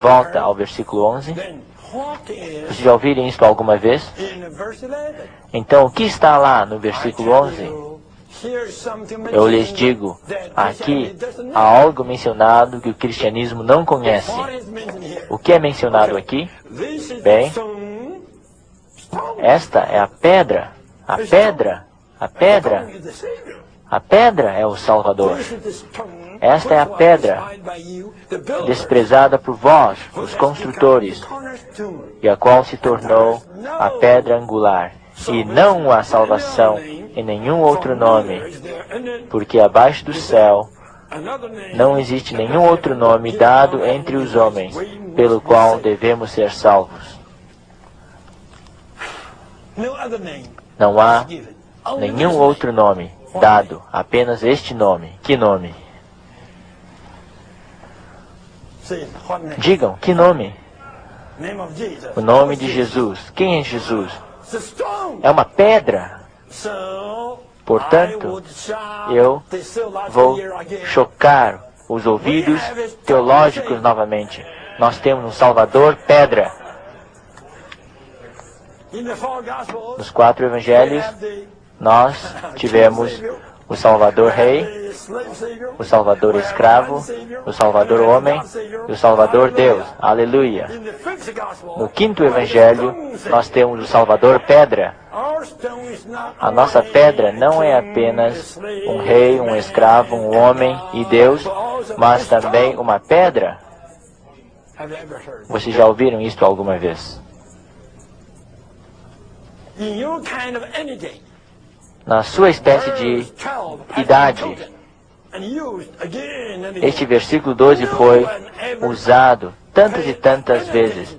Volta ao versículo 11. Vocês já ouviram isso alguma vez? Então, o que está lá no versículo 11? Eu lhes digo, aqui há algo mencionado que o cristianismo não conhece. O que é mencionado aqui? Bem, esta é a pedra. A pedra. A pedra. A pedra é o Salvador. Esta é a pedra desprezada por vós, os construtores, e a qual se tornou a pedra angular. E não há salvação em nenhum outro nome, porque abaixo do céu não existe nenhum outro nome dado entre os homens, pelo qual devemos ser salvos. Não há nenhum outro nome dado, apenas este nome. Que nome? Digam, que nome? O nome de Jesus. Quem é Jesus? É uma pedra. Portanto, eu vou chocar os ouvidos teológicos novamente. Nós temos um Salvador, pedra. Nos 4 evangelhos, nós tivemos o Salvador Rei, o Salvador Escravo, o Salvador Homem e o Salvador Deus. Aleluia! No 5º Evangelho, nós temos o Salvador Pedra. A nossa pedra não é apenas um rei, um escravo, um homem e Deus, mas também uma pedra. Vocês já ouviram isto alguma vez? Na sua espécie de idade, este versículo 12 foi usado tantas e tantas vezes,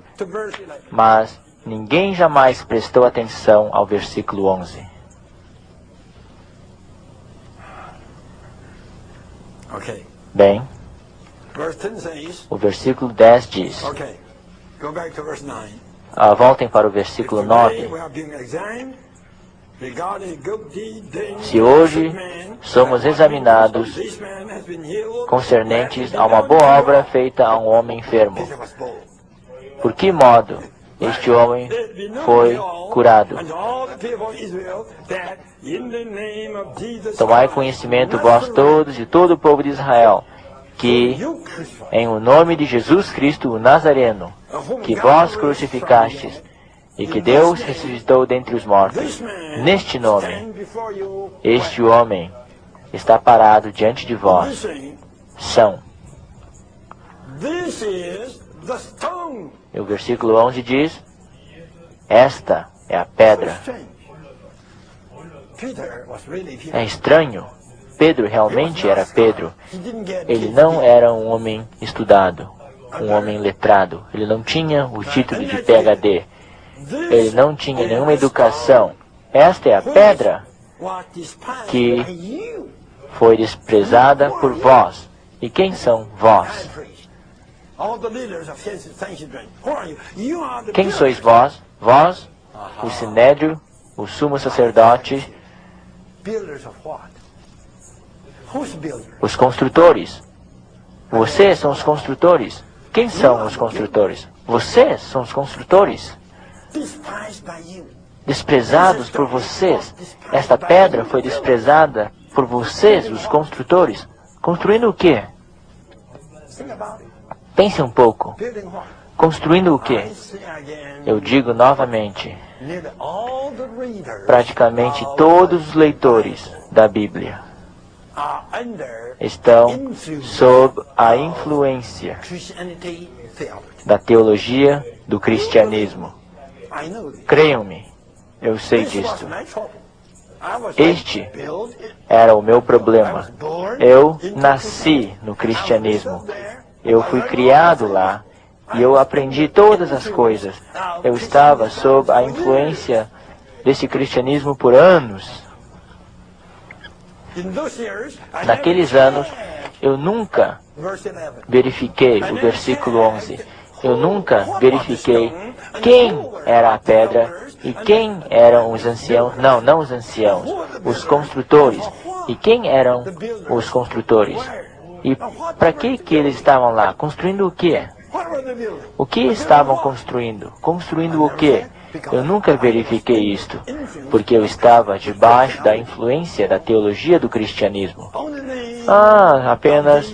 mas ninguém jamais prestou atenção ao versículo 11. Bem, o versículo 10 diz, voltem para o versículo 9. Se hoje somos examinados concernentes a uma boa obra feita a um homem enfermo, por que modo este homem foi curado? Tomai conhecimento vós todos e todo o povo de Israel, que em o nome de Jesus Cristo o Nazareno, que vós crucificastes, e que Deus ressuscitou dentre os mortos, neste nome, este homem está parado diante de vós. São. E o versículo 11 diz, esta é a pedra. É estranho. Pedro realmente era Pedro. Ele não era um homem estudado, um homem letrado. Ele não tinha o título de PhD. Ele não tinha nenhuma educação. Esta é a pedra que foi desprezada por vós. E quem são vós? Quem sois vós? Vós, o Sinédrio, o sumo sacerdote, os construtores. Vocês são os construtores. Quem são os construtores? Vocês são os construtores. Desprezados por vocês. Esta pedra foi desprezada por vocês, os construtores. Construindo o quê? Pense um pouco. Construindo o quê? Eu digo novamente. Praticamente todos os leitores da Bíblia estão sob a influência da teologia do cristianismo. Creiam-me, eu sei disto. Este era o meu problema. Eu nasci no cristianismo. Eu fui criado lá e eu aprendi todas as coisas. Eu estava sob a influência desse cristianismo por anos. Naqueles anos, eu nunca verifiquei o versículo 11. Eu nunca verifiquei quem era a pedra e quem eram os anciãos. Não os anciãos, os construtores. E quem eram os construtores? E para que eles estavam lá? Construindo o quê? O que estavam construindo? Construindo o quê? Eu nunca verifiquei isto, porque eu estava debaixo da influência da teologia do cristianismo. Apenas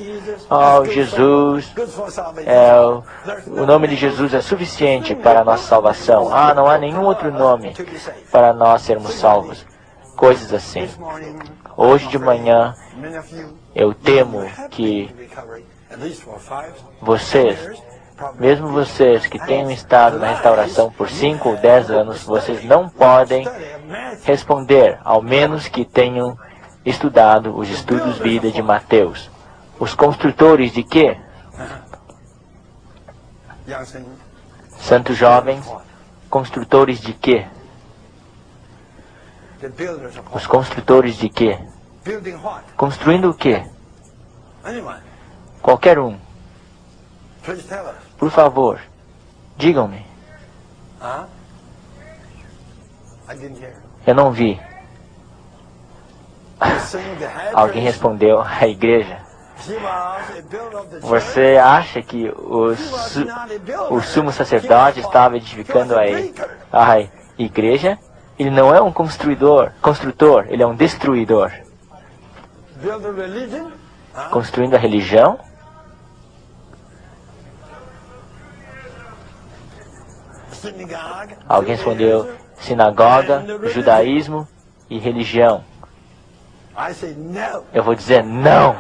Jesus, o nome de Jesus é suficiente para a nossa salvação. Não há nenhum outro nome para nós sermos salvos. Coisas assim. Hoje de manhã, eu temo que vocês, mesmo vocês que tenham estado na restauração por 5 ou 10 anos, vocês não podem responder, ao menos que tenham estudado os estudos vida de Mateus. Os construtores de quê? Santos jovens, construtores de quê? Os construtores de quê? Construindo o quê? Qualquer um. Por favor, digam-me. Eu não vi. Alguém respondeu, a igreja. Você acha que o sumo sacerdote estava edificando a igreja? Ele não é um construtor, ele é um destruidor. Construindo a religião? Alguém respondeu, sinagoga, judaísmo e religião. Eu vou dizer não.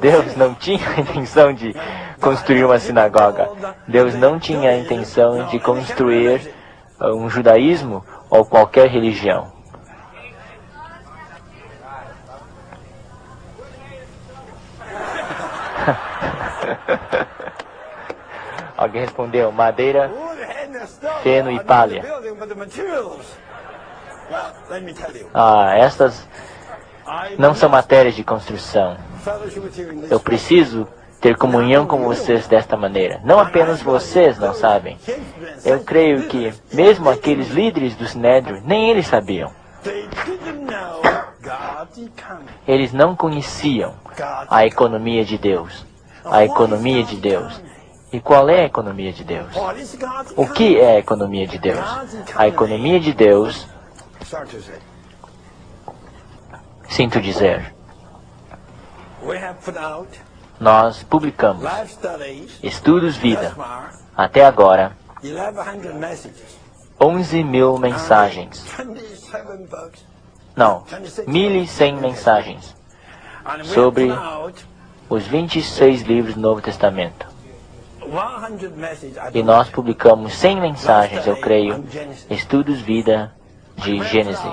Deus não tinha a intenção de construir uma sinagoga. Deus não tinha a intenção de construir um judaísmo ou qualquer religião. Alguém respondeu, madeira, feno e palha. Estas não são matérias de construção. Eu preciso ter comunhão com vocês desta maneira. Não apenas vocês não sabem. Eu creio que mesmo aqueles líderes do Sinédrio, nem eles sabiam. Eles não conheciam a economia de Deus. A economia de Deus. E qual é a economia de Deus? O que é a economia de Deus? A economia de Deus, sinto dizer, nós publicamos estudos vida, até agora, 11.000 mensagens. Não, 1.100 mensagens sobre os 26 livros do Novo Testamento. E nós publicamos 100 mensagens, eu creio, estudos vida de Gênesis.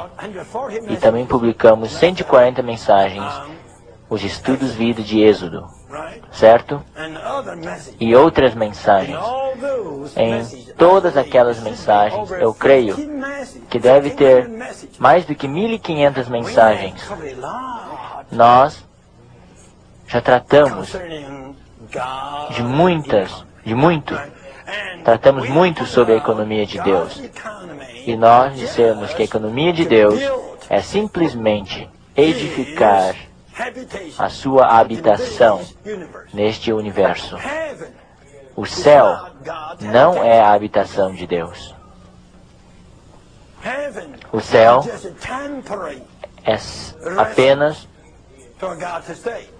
E também publicamos 140 mensagens, os estudos vida de Êxodo. Certo? E outras mensagens. Em todas aquelas mensagens, eu creio que deve ter mais do que 1.500 mensagens. Nós já tratamos tratamos muito sobre a economia de Deus. E nós dissemos que a economia de Deus é simplesmente edificar a sua habitação neste universo. O céu não é a habitação de Deus. O céu é apenas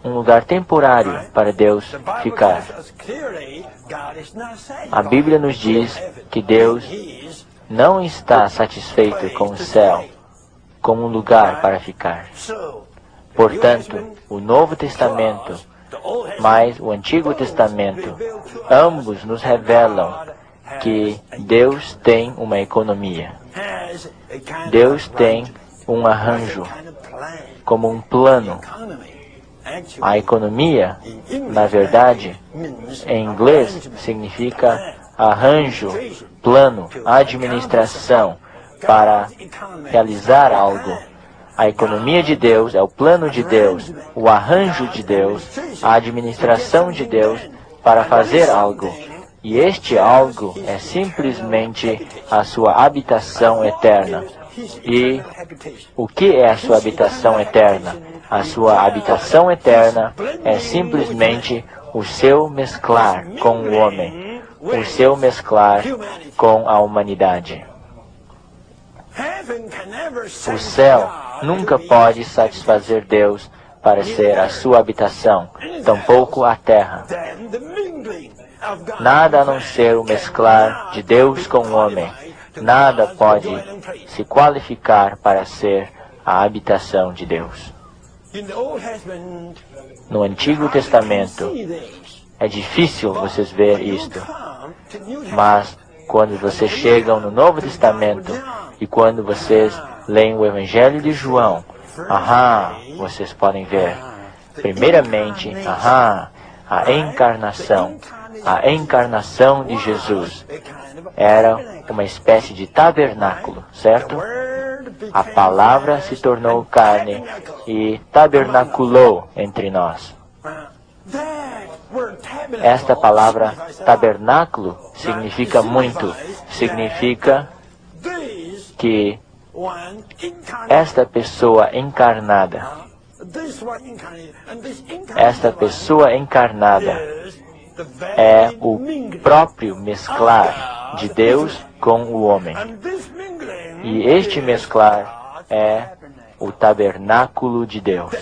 um lugar temporário para Deus ficar. A Bíblia nos diz que Deus não está satisfeito com o céu como um lugar para ficar. Portanto, o Novo Testamento mais o Antigo Testamento, ambos nos revelam que Deus tem uma economia. Deus tem um arranjo, como um plano. A economia, na verdade, em inglês, significa arranjo, plano, administração, para realizar algo. A economia de Deus é o plano de Deus, o arranjo de Deus, a administração de Deus para fazer algo. E este algo é simplesmente a sua habitação eterna. E o que é a sua habitação eterna? A sua habitação eterna é simplesmente o seu mesclar com o homem, o seu mesclar com a humanidade. O céu nunca pode satisfazer Deus para ser a sua habitação, tampouco a terra. Nada a não ser o mesclar de Deus com o homem. Nada pode se qualificar para ser a habitação de Deus. No Antigo Testamento, é difícil vocês ver isto, mas quando vocês chegam no Novo Testamento e quando vocês leem o Evangelho de João, vocês podem ver, primeiramente, a encarnação de Jesus era uma espécie de tabernáculo, certo? A palavra se tornou carne e tabernaculou entre nós. Esta palavra tabernáculo significa muito. Significa que esta pessoa encarnada, é o próprio mesclar de Deus com o homem. E este mesclar é o tabernáculo de Deus,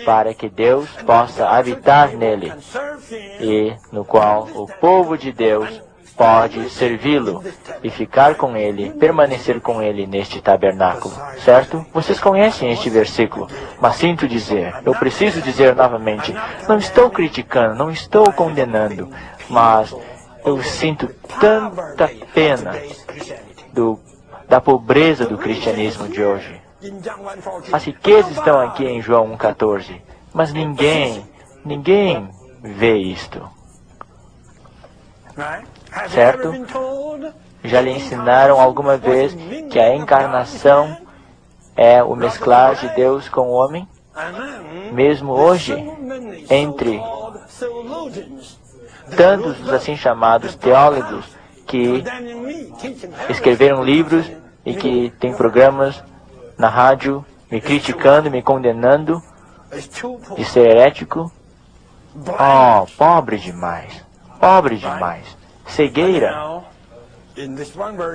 para que Deus possa habitar nele, e no qual o povo de Deus pode servi-lo e ficar com ele, permanecer com ele neste tabernáculo, certo? Vocês conhecem este versículo, mas sinto dizer, eu preciso dizer novamente, não estou criticando, não estou condenando, mas eu sinto tanta pena da pobreza do cristianismo de hoje. As riquezas estão aqui em João 1,14, mas ninguém vê isto. Certo? Já lhe ensinaram alguma vez que a encarnação é o mesclar de Deus com o homem? Mesmo hoje, entre tantos os assim chamados teólogos que escreveram livros e que têm programas na rádio me criticando, me condenando de ser herético. Pobre demais. Pobre demais. Cegueira.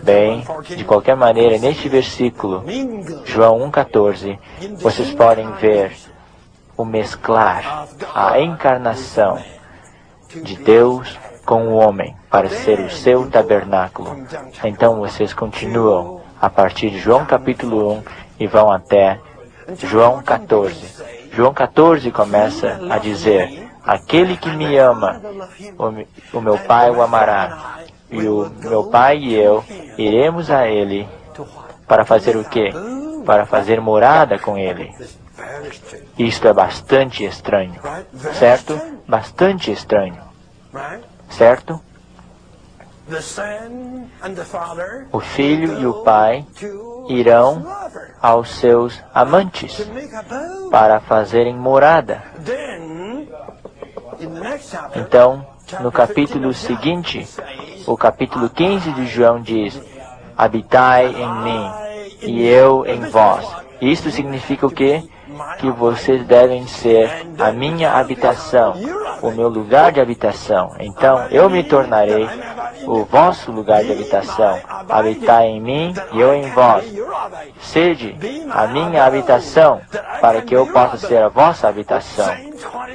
Bem, de qualquer maneira, neste versículo, João 1,14, vocês podem ver o mesclar, a encarnação de Deus com o homem para ser o seu tabernáculo. Então vocês continuam a partir de João capítulo 1 e vão até João 14. João 14 começa a dizer: aquele que me ama, o meu Pai o amará. E o meu Pai e eu iremos a ele para fazer o quê? Para fazer morada com ele. Isto é bastante estranho, certo? Bastante estranho, certo? O Filho e o Pai irão aos seus amantes para fazerem morada. Então, no capítulo seguinte, o capítulo 15 de João diz: habitai em mim e eu em vós. Isto significa o quê? Que vocês devem ser a minha habitação, o meu lugar de habitação. Então, eu me tornarei o vosso lugar de habitação. Habitai em mim e eu em vós. Sede a minha habitação, para que eu possa ser a vossa habitação.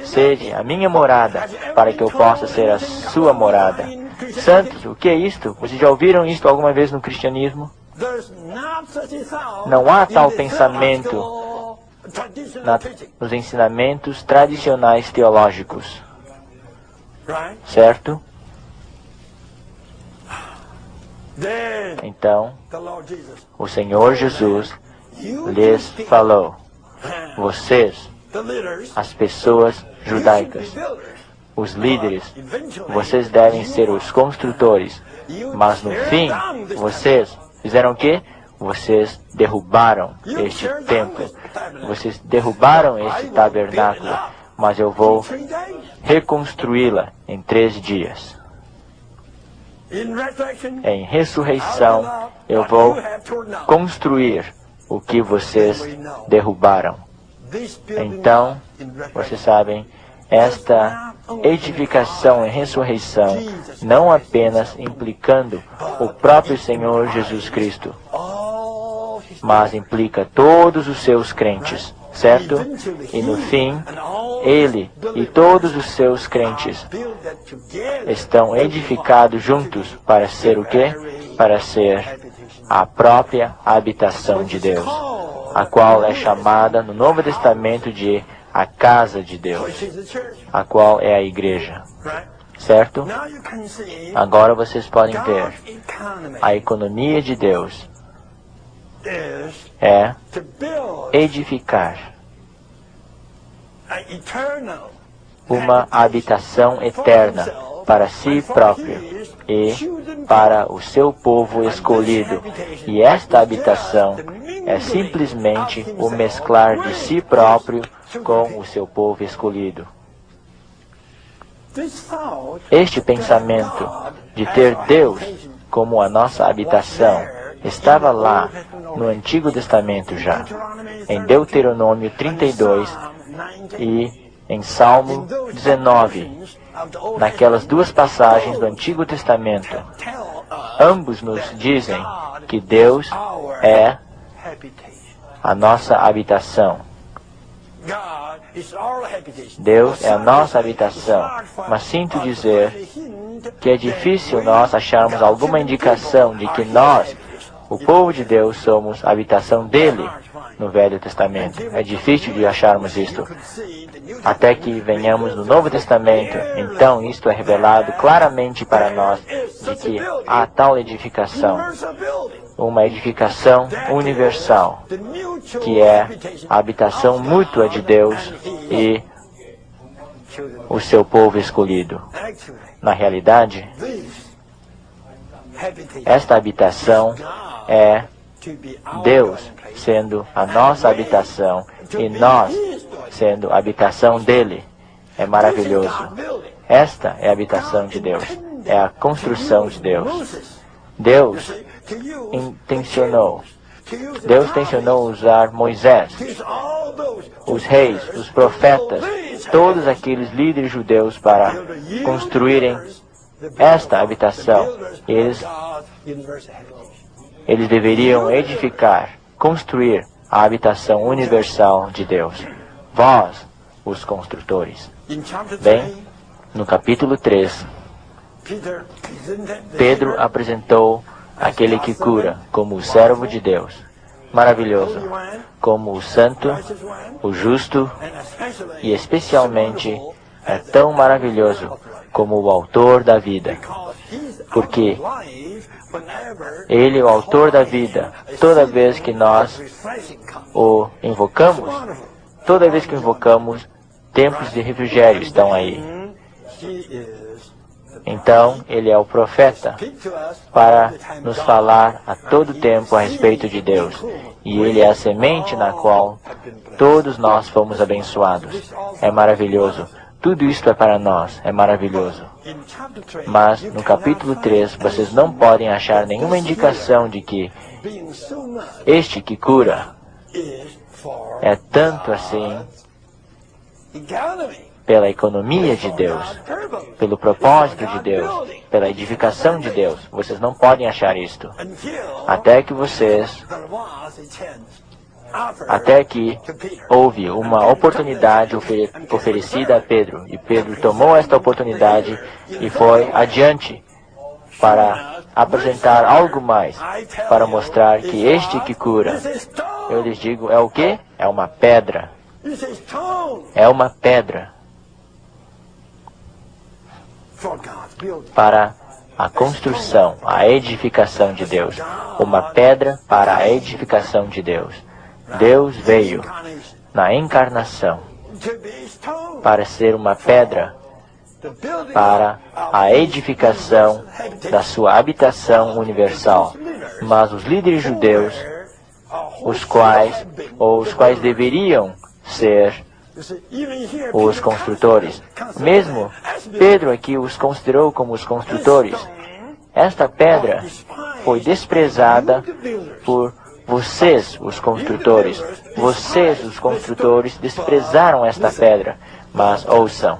Sede a minha morada, para que eu possa ser a sua morada. Santos, o que é isto? Vocês já ouviram isto alguma vez no cristianismo? Não há tal pensamento nos ensinamentos tradicionais teológicos. Certo? Então, o Senhor Jesus lhes falou: vocês, as pessoas judaicas, os líderes, vocês devem ser os construtores, mas no fim, vocês fizeram o quê? Vocês derrubaram este templo, vocês derrubaram este tabernáculo, mas eu vou reconstruí-la em 3 dias. Em ressurreição, eu vou construir o que vocês derrubaram. Então, vocês sabem, esta edificação e ressurreição não apenas implicando o próprio Senhor Jesus Cristo, mas implica todos os seus crentes, certo? E no fim, ele e todos os seus crentes estão edificados juntos para ser o quê? Para ser a própria habitação de Deus, a qual é chamada no Novo Testamento de a casa de Deus, a qual é a igreja, certo? Agora vocês podem ver, a economia de Deus é edificar uma habitação eterna para si próprio e para o seu povo escolhido. E esta habitação é simplesmente o mesclar de si próprio com o seu povo escolhido. Este pensamento de ter Deus como a nossa habitação estava lá no Antigo Testamento já, em Deuteronômio 32 e em Salmo 19, naquelas duas passagens do Antigo Testamento. Ambos nos dizem que Deus é a nossa habitação. Deus é a nossa habitação, mas sinto dizer que é difícil nós acharmos alguma indicação de que nós, o povo de Deus, somos a habitação dele no Velho Testamento. É difícil de acharmos isto. Até que venhamos no Novo Testamento, então isto é revelado claramente para nós de que há tal edificação, uma edificação universal, que é a habitação mútua de Deus e o seu povo escolhido. Na realidade, esta habitação é Deus sendo a nossa habitação e nós sendo a habitação dele. É maravilhoso. Esta é a habitação de Deus. É a construção de Deus. Deus tensionou usar Moisés, os reis, os profetas, todos aqueles líderes judeus para construírem esta habitação. Eles deveriam edificar, construir a habitação universal de Deus. Vós, os construtores. Bem, no capítulo 3, Pedro apresentou aquele que cura como o servo de Deus. Maravilhoso. Como o santo, o justo e especialmente é tão maravilhoso como o autor da vida. Porque ele é o autor da vida. Toda vez que nós o invocamos, tempos de refrigério estão aí. Então, ele é o profeta para nos falar a todo tempo a respeito de Deus. E ele é a semente na qual todos nós fomos abençoados. É maravilhoso. Tudo isto é para nós. É maravilhoso. Mas, no capítulo 3, vocês não podem achar nenhuma indicação de que este que cura é tanto assim pela economia de Deus, pelo propósito de Deus, pela edificação de Deus. Vocês não podem achar isto. Até que houve uma oportunidade oferecida a Pedro. E Pedro tomou esta oportunidade e foi adiante para apresentar algo mais, para mostrar que este que cura, eu lhes digo, é o quê? É uma pedra. É uma pedra para a construção, a edificação de Deus. Uma pedra para a edificação de Deus. Deus veio na encarnação para ser uma pedra para a edificação da sua habitação universal. Mas os líderes judeus, os quais deveriam ser os construtores. Mesmo Pedro aqui os considerou como os construtores. Esta pedra foi desprezada por Vocês, os construtores, desprezaram esta pedra. Mas ouçam,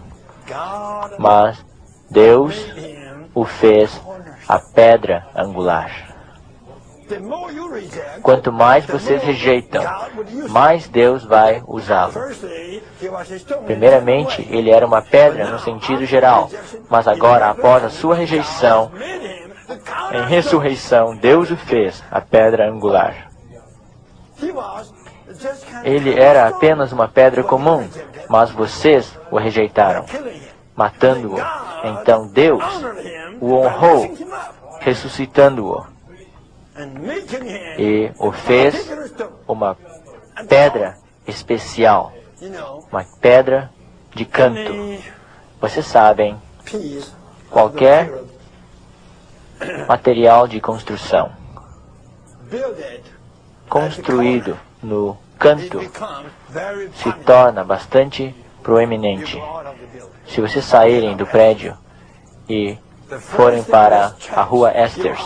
mas Deus o fez a pedra angular. Quanto mais vocês rejeitam, mais Deus vai usá-lo. Primeiramente, ele era uma pedra no sentido geral, mas agora, após a sua rejeição, em ressurreição, Deus o fez a pedra angular. Ele era apenas uma pedra comum, mas vocês o rejeitaram, matando-o. Então Deus o honrou, ressuscitando-o, e o fez uma pedra especial, uma pedra de canto. Vocês sabem, qualquer material de construção construído no canto se torna bastante proeminente. Se vocês saírem do prédio e forem para a rua Esters,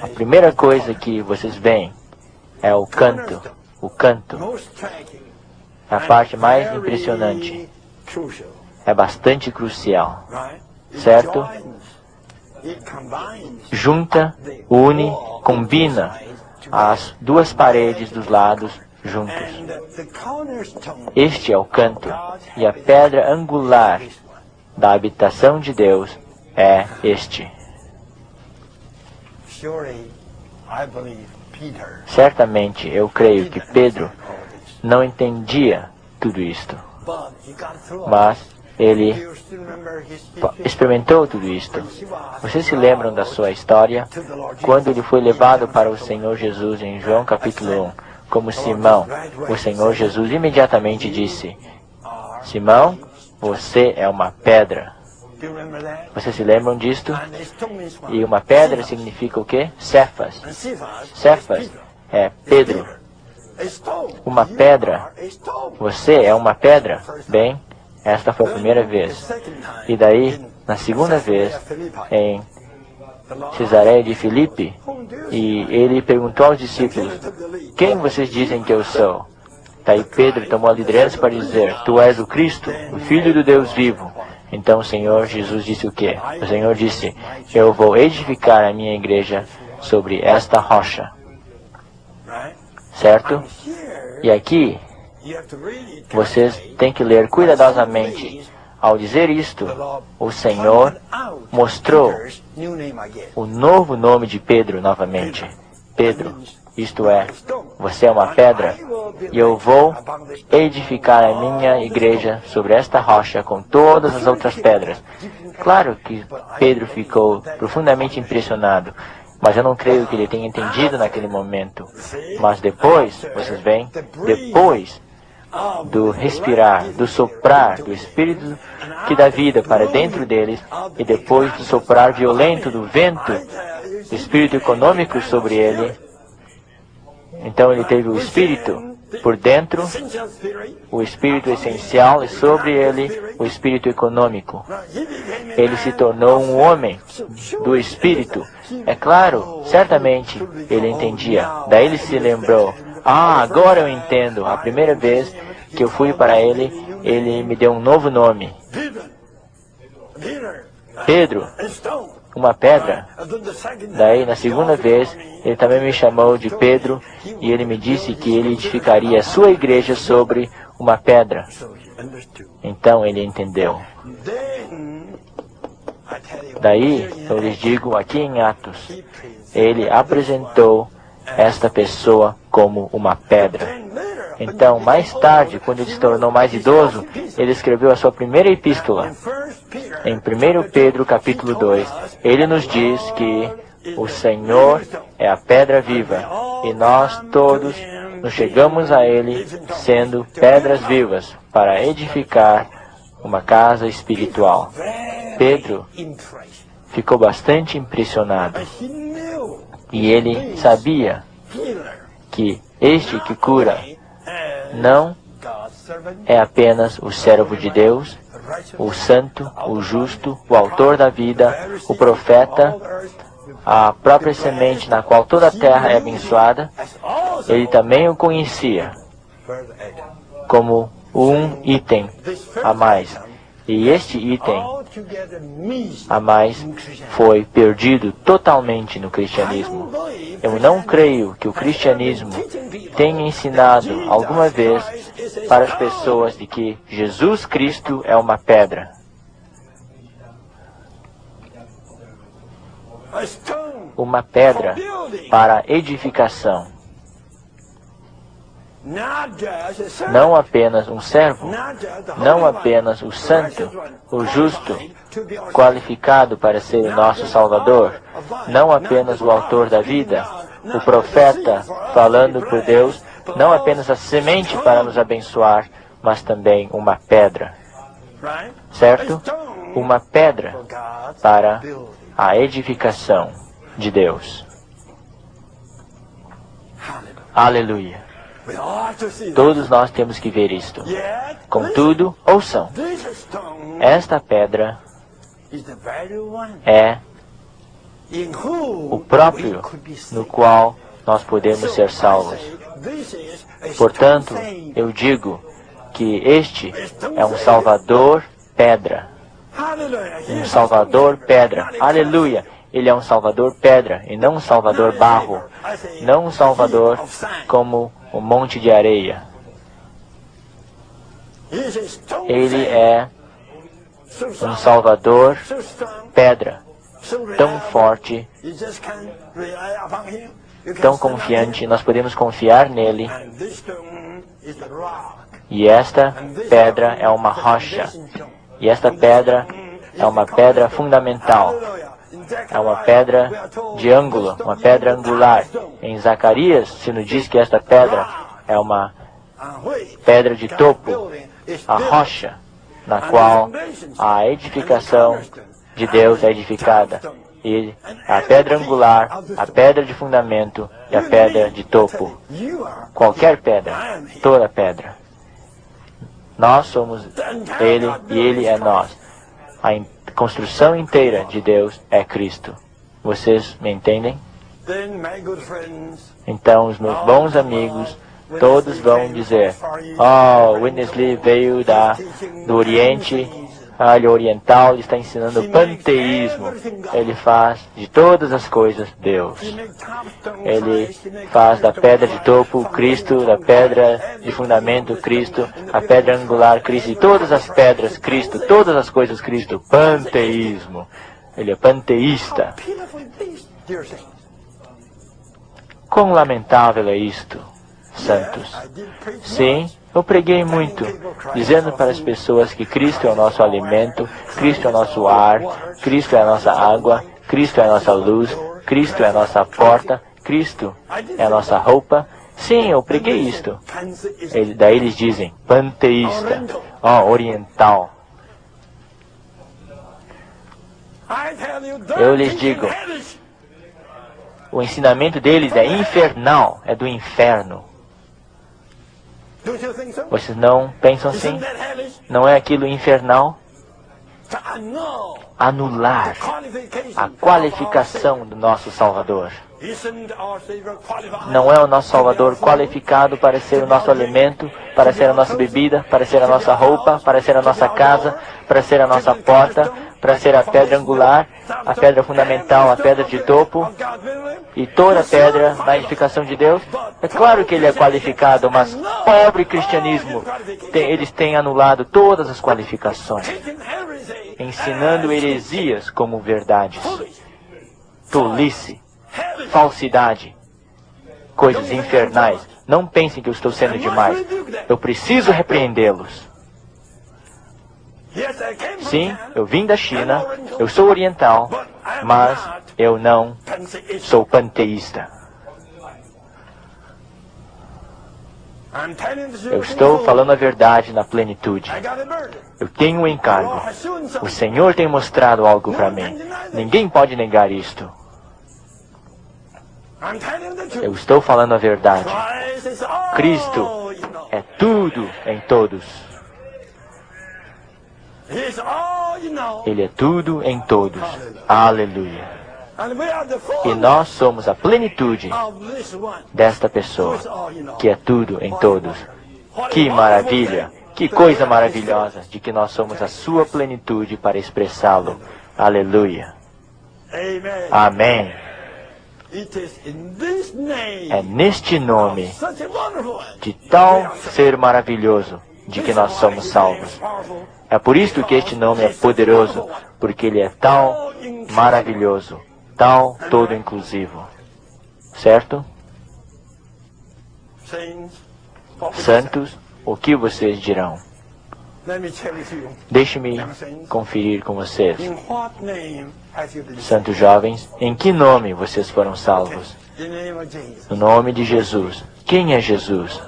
a primeira coisa que vocês veem é o canto. O canto é a parte mais impressionante. É bastante crucial, certo? Junta, une, combina as duas paredes dos lados juntos. Este é o canto, e a pedra angular da habitação de Deus é este. Certamente, eu creio que Pedro não entendia tudo isto, mas ele experimentou tudo isto. Vocês se lembram da sua história? Quando ele foi levado para o Senhor Jesus em João capítulo 1, como Simão, o Senhor Jesus imediatamente disse: Simão, você é uma pedra. Vocês se lembram disto? E uma pedra significa o quê? Cefas. Cefas é Pedro. Uma pedra. Você é uma pedra. Bem, esta foi a primeira vez. E daí, na segunda vez, em Cesareia de Filipe, e ele perguntou aos discípulos: quem vocês dizem que eu sou? Daí Pedro tomou a liderança para dizer: tu és o Cristo, o Filho do Deus vivo. Então o Senhor Jesus disse o quê? O Senhor disse: eu vou edificar a minha igreja sobre esta rocha. Certo? E aqui, vocês têm que ler cuidadosamente. Ao dizer isto, o Senhor mostrou o novo nome de Pedro novamente. Pedro, isto é, você é uma pedra, e eu vou edificar a minha igreja sobre esta rocha com todas as outras pedras. Claro que Pedro ficou profundamente impressionado, mas eu não creio que ele tenha entendido naquele momento. Mas depois, vocês veem, depois do respirar, do soprar do Espírito que dá vida para dentro deles, e depois do soprar violento do vento, do Espírito econômico sobre ele, então ele teve o Espírito por dentro, o Espírito essencial, e sobre ele o Espírito econômico. Ele se tornou um homem do Espírito. É claro, certamente ele entendia. Daí ele se lembrou: agora eu entendo. A primeira vez que eu fui para ele, ele me deu um novo nome. Pedro, uma pedra. Daí, na segunda vez, ele também me chamou de Pedro, e ele me disse que ele edificaria a sua igreja sobre uma pedra. Então ele entendeu. Daí, eu lhes digo aqui em Atos, ele apresentou esta pessoa como uma pedra. Então, mais tarde, quando ele se tornou mais idoso, ele escreveu a sua primeira epístola. Em 1 Pedro capítulo 2, ele nos diz que o Senhor é a pedra viva, e nós todos nos chegamos a ele sendo pedras vivas para edificar uma casa espiritual. Pedro ficou bastante impressionado, e ele sabia que este que cura não é apenas o servo de Deus, o santo, o justo, o autor da vida, o profeta, a própria semente na qual toda a terra é abençoada, ele também o conhecia como um item a mais. E este item a mais foi perdido totalmente no cristianismo. Eu não creio que o cristianismo tenha ensinado alguma vez para as pessoas de que Jesus Cristo é uma pedra. Uma pedra para edificação. Não apenas um servo, não apenas o santo, o justo, qualificado para ser o nosso Salvador, não apenas o autor da vida, o profeta falando por Deus, não apenas a semente para nos abençoar, mas também uma pedra. Certo? Uma pedra para a edificação de Deus. Aleluia. Todos nós temos que ver isto. Contudo, ouçam, esta pedra é o próprio no qual nós podemos ser salvos. Portanto, eu digo que este é um Salvador pedra. Um Salvador pedra. Aleluia! Ele é um Salvador pedra e não um Salvador barro. Não um Salvador como um monte de areia. Ele é um Salvador pedra, tão forte, tão confiante, nós podemos confiar nele. E esta pedra é uma rocha. E esta pedra é uma pedra fundamental. É uma pedra de ângulo, uma pedra angular. Em Zacarias se nos diz que esta pedra é uma pedra de topo, a rocha na qual a edificação de Deus é edificada. E a pedra angular, a pedra de fundamento e a pedra de topo. Qualquer pedra, toda pedra. Nós somos Ele e Ele é nós. A construção inteira de Deus é Cristo. Vocês me entendem? Então, os meus bons amigos, todos vão dizer, oh, Witness Lee veio do Oriente, ele oriental, ele está ensinando panteísmo. Ele faz de todas as coisas Deus. Ele faz da pedra de topo Cristo, da pedra de fundamento Cristo, a pedra angular Cristo, e todas as pedras Cristo, todas as coisas Cristo. Panteísmo. Ele é panteísta. Quão lamentável é isto, santos. Sim, eu preguei muito, dizendo para as pessoas que Cristo é o nosso alimento, Cristo é o nosso ar, Cristo é a nossa água, Cristo é a nossa luz, Cristo é a nossa porta, Cristo é a nossa roupa. Sim, eu preguei isto. Daí eles dizem, panteísta, oriental. Eu lhes digo, o ensinamento deles é infernal, é do inferno. Vocês não pensam assim? Não é aquilo infernal? Anular a qualificação do nosso Salvador. Não é o nosso Salvador qualificado para ser o nosso alimento, para ser a nossa bebida, para ser a nossa roupa, para ser a nossa casa, para ser a nossa porta, para ser a pedra angular, a pedra fundamental, a pedra de topo e toda a pedra na edificação de Deus? É claro que ele é qualificado, mas pobre cristianismo, eles têm anulado todas as qualificações, ensinando heresias como verdades, tolice, falsidade, coisas infernais. Não pensem que eu estou sendo demais. Eu preciso repreendê-los. Sim, eu vim da China, eu sou oriental, mas eu não sou panteísta. Eu estou falando a verdade na plenitude. Eu tenho um encargo. O Senhor tem mostrado algo para mim. Ninguém pode negar isto. Eu estou falando a verdade. Cristo é tudo em todos. Ele é tudo em todos. Aleluia. E nós somos a plenitude desta pessoa, que é tudo em todos. Que maravilha! Que coisa maravilhosa de que nós somos a sua plenitude para expressá-lo. Aleluia. Amém. É neste nome de tal ser maravilhoso de que nós somos salvos. É por isso que este nome é poderoso, porque ele é tão maravilhoso, tão todo inclusivo. Certo? Santos, o que vocês dirão? Deixe-me conferir com vocês. Santos jovens, em que nome vocês foram salvos? No nome de Jesus. Quem é Jesus?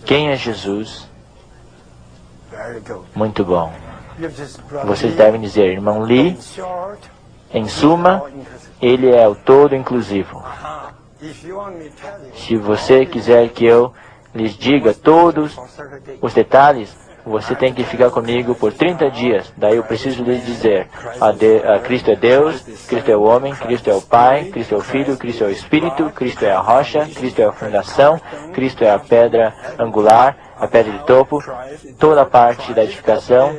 Quem é Jesus? Muito bom. Vocês devem dizer, irmão Lee, em suma, ele é o todo inclusivo. Se você quiser que eu lhes diga todos os detalhes, você tem que ficar comigo por 30 dias. Daí eu preciso lhes dizer, Cristo é Deus, Cristo é o homem, Cristo é o Pai, Cristo é o Filho, Cristo é o Espírito, Cristo é a rocha, Cristo é a fundação, Cristo é a pedra angular, a pedra de topo, toda a parte da edificação.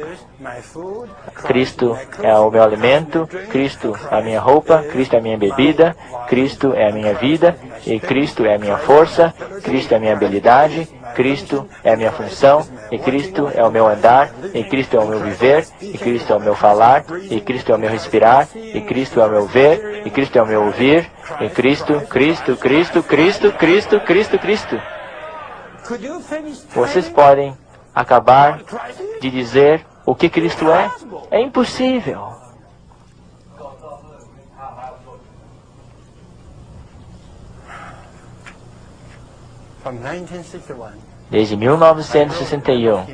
Cristo é o meu alimento, Cristo é a minha roupa, Cristo é a minha bebida, Cristo é a minha vida, e Cristo é a minha força, Cristo é a minha habilidade, Cristo é a minha função, e Cristo é o meu andar, e Cristo é o meu viver, e Cristo é o meu falar, e Cristo é o meu respirar, e Cristo é o meu ver, e Cristo é o meu ouvir, e Cristo, Cristo, Cristo, Cristo, Cristo, Cristo, Cristo. Vocês podem acabar de dizer o que Cristo é? É impossível. Desde 1961,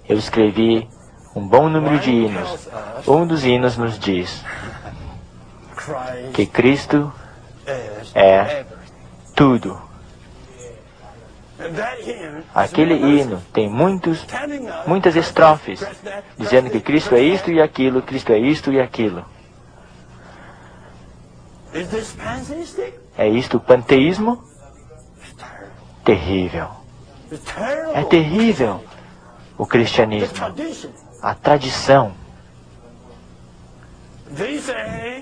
eu escrevi um bom número de hinos. Um dos hinos nos diz que Cristo é tudo. Aquele hino tem muitas estrofes, dizendo que Cristo é isto e aquilo, Cristo é isto e aquilo. É isto o panteísmo? Terrível. É terrível o cristianismo, a tradição.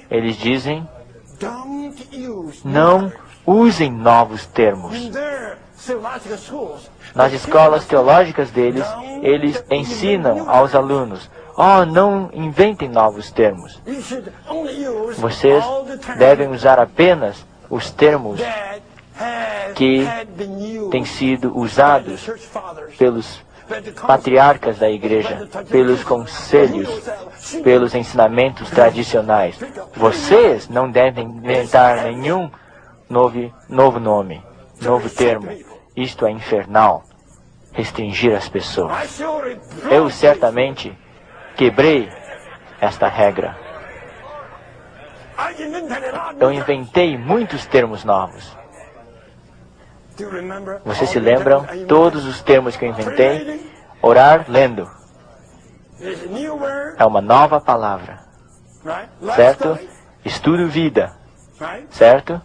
Eles dizem, não usem novos termos. Nas escolas teológicas deles, eles ensinam aos alunos, não inventem novos termos. Vocês devem usar apenas os termos que têm sido usados pelos patriarcas da igreja, pelos conselhos, pelos ensinamentos tradicionais. Vocês não devem inventar nenhum novo nome, novo termo. Isto é infernal, restringir as pessoas. Eu certamente quebrei esta regra. Eu inventei muitos termos novos. Vocês se lembram? Todos os termos que eu inventei? Orar lendo. É uma nova palavra. Certo? Estudo vida. Certo?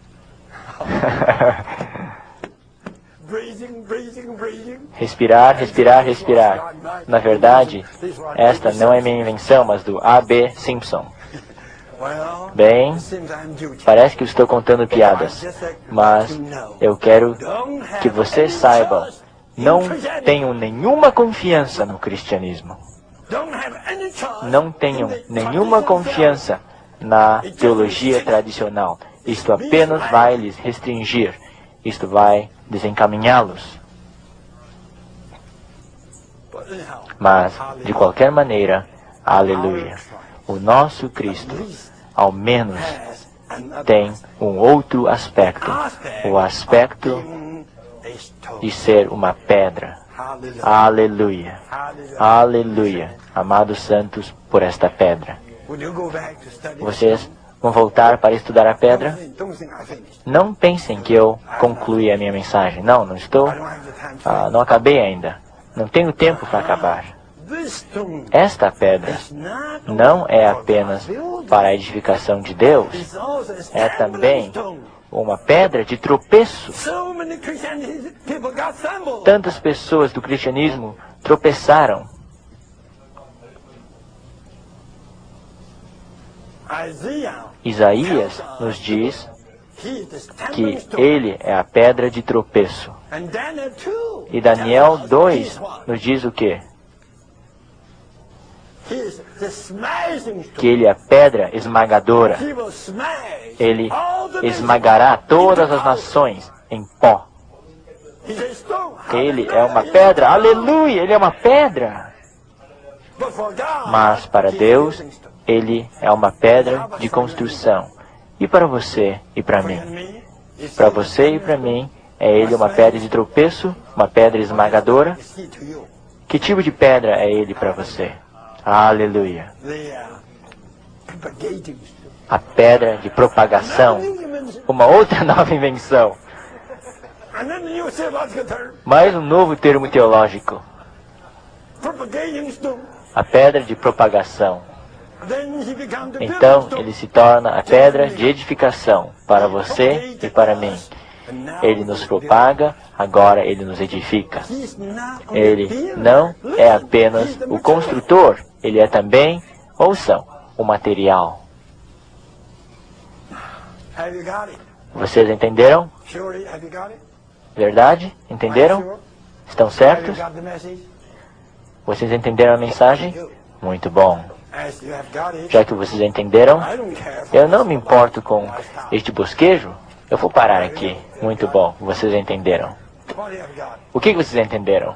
Respirar, respirar, respirar. Na verdade, esta não é minha invenção, mas do A.B. Simpson. Bem, parece que eu estou contando piadas, mas eu quero que vocês saibam, não tenham nenhuma confiança no cristianismo. Não tenham nenhuma confiança na teologia tradicional. Isto apenas vai lhes restringir. Isto vai desencaminhá-los. Mas, de qualquer maneira, aleluia, o nosso Cristo, ao menos, tem um outro aspecto. O aspecto de ser uma pedra. Aleluia. Aleluia. Amados santos, por esta pedra. Vocês vão voltar para estudar a pedra? Não pensem que eu concluí a minha mensagem. Não estou. Não acabei ainda. Não tenho tempo para acabar. Esta pedra não é apenas para a edificação de Deus, é também uma pedra de tropeço. Tantas pessoas do cristianismo tropeçaram. Isaías nos diz que ele é a pedra de tropeço. E Daniel 2 nos diz o quê? Que ele é a pedra esmagadora. Ele esmagará todas as nações em pó. Ele é uma pedra, aleluia, ele é uma pedra. Mas para Deus, ele é uma pedra de construção. E para você e para mim? Para você e para mim, é ele uma pedra de tropeço, uma pedra esmagadora? Que tipo de pedra é ele para você? Aleluia. A pedra de propagação. Uma outra nova invenção. Mais um novo termo teológico. A pedra de propagação. Então, ele se torna a pedra de edificação para você e para mim. Ele nos propaga, agora ele nos edifica. Ele não é apenas o construtor, ele é também, ouçam, o material. Vocês entenderam? Verdade? Entenderam? Estão certos? Vocês entenderam a mensagem? Muito bom. Já que vocês entenderam, eu não me importo com este bosquejo. Eu vou parar aqui. Muito bom. Vocês entenderam. O que vocês entenderam?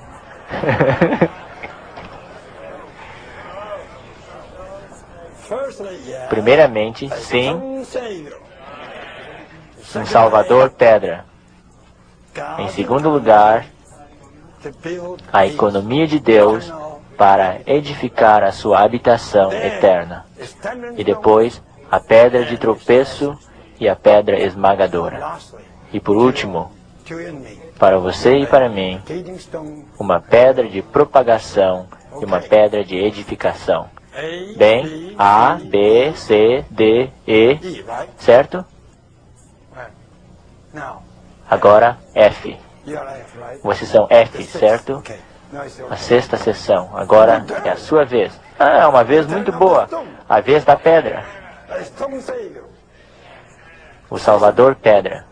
Primeiramente, sim, um Salvador pedra. Em segundo lugar, a economia de Deus para edificar a sua habitação eterna. E depois, a pedra de tropeço e a pedra esmagadora. E por último, para você e para mim, uma pedra de propagação e uma pedra de edificação. Bem, A, B, C, D, E, certo? Agora, F. Vocês são F, certo? A sexta sessão. Agora é a sua vez. Ah, é uma vez muito boa. A vez da pedra. O Salvador pedra.